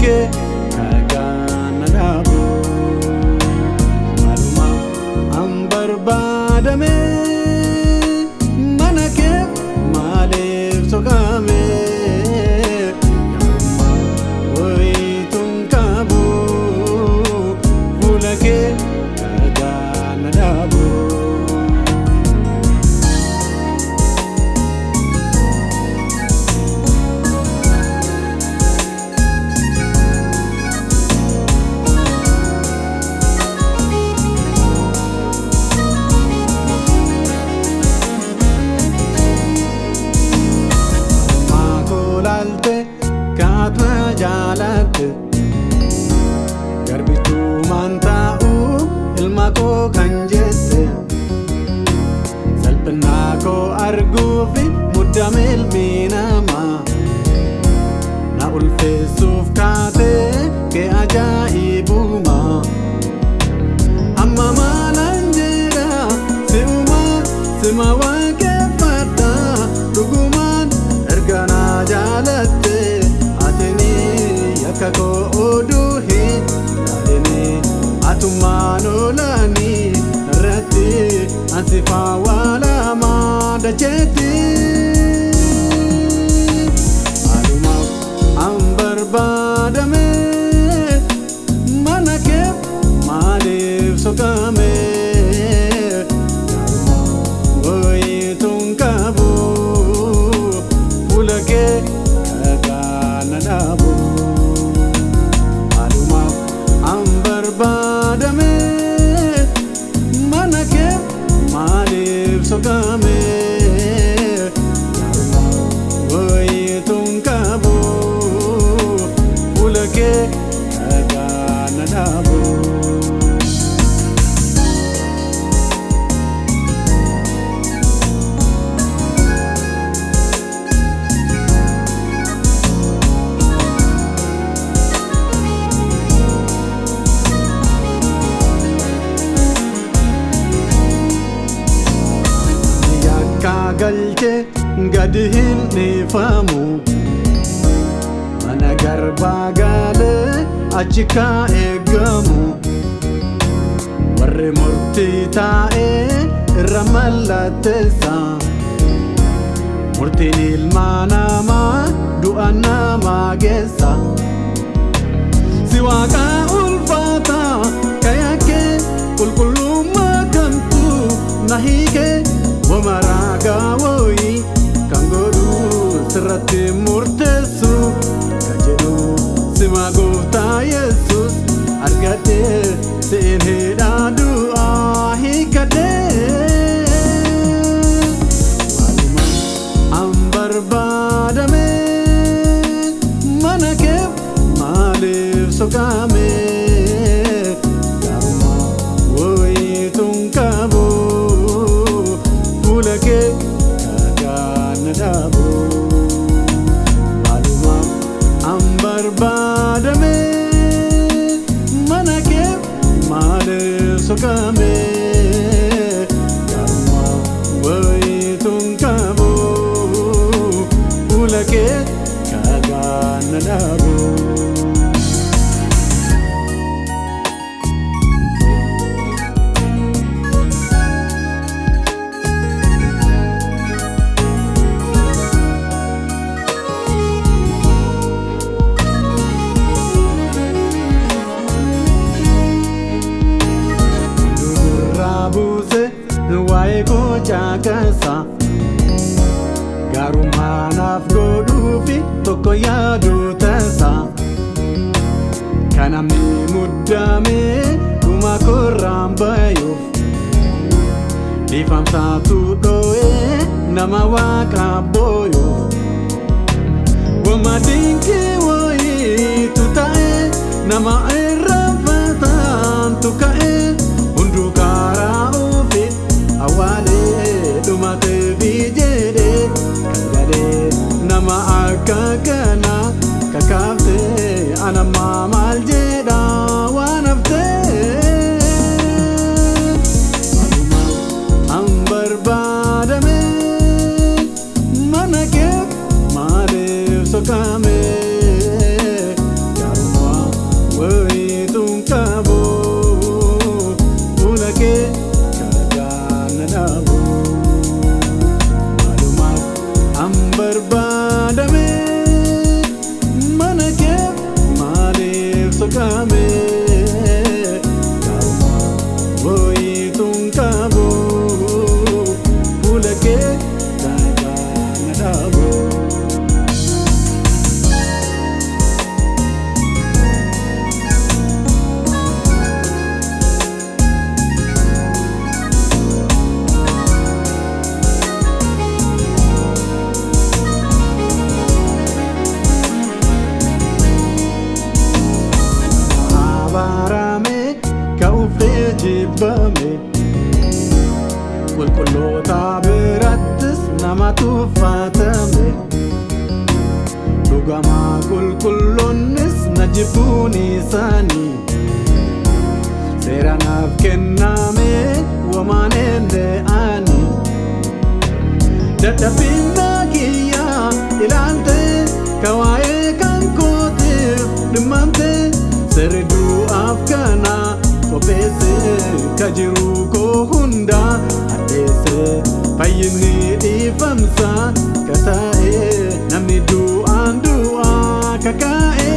ke kagana dabu maluma ambar badame manake malev sokame yaruma oi tunkabu fulake kagana dabu jalat garbitu mantau ilma ko kanjesse salpna ko argufi mudamil minama na ulfe sufkate ke ajaibuma amma malanjira sima wake fata duguman ergana jalatte kako oduhi lalene atumanolani rati ansifa wala ma dajeti aluma ambar badame manake malev sokame oi tunkabu fulake kagana dabu badame manake malev sokame oi tunkabu fulake kagana dabu galche gadhin nifamu mana garba gale achika egamu warre murti tae ramalatesa murti ilmanama duana magesa siwaka ulfata kayake kulkuluma kantu nahike wamaraga woi kangoru sirratti murteessu kajedhu sima gooftaa yesus argadhe siin hidha du'aa hiikadhe maluma ambar badame mana kee maaliif sokame yaruma woi tunkabu fulake kagana dabu maluma ambar badame manake malev sokame yaruma woi tunkabu fulake kagana dabu wae ko jakasa garumanaf godufi tokko yaadu tasa kanamni muddame kuma korrambayuf difamsatu doe nama waka boyuf wamadinki woi tutae nama irrafatan tukae undukara awale dumate vijede kangale nama akakana kakafte anama maljeda wanafte maluma ambar badame manake malev sokame yaruma kame Karma voi tunkabu Pulake Daga nadabu Jibbame qulqulloota birattis nama tuffatame dhugamaa qulqulloonnis na jibbuun isaanii seera naaf kenname wamaan enda'ani dadhabina kiyyaa ilaalte ka waa'ee kan kootiif dhimmamte sirri du'aaf kana Kopese kajiru ko hunda adese fayyinni ifamsa katae namni du'aan du'a kakae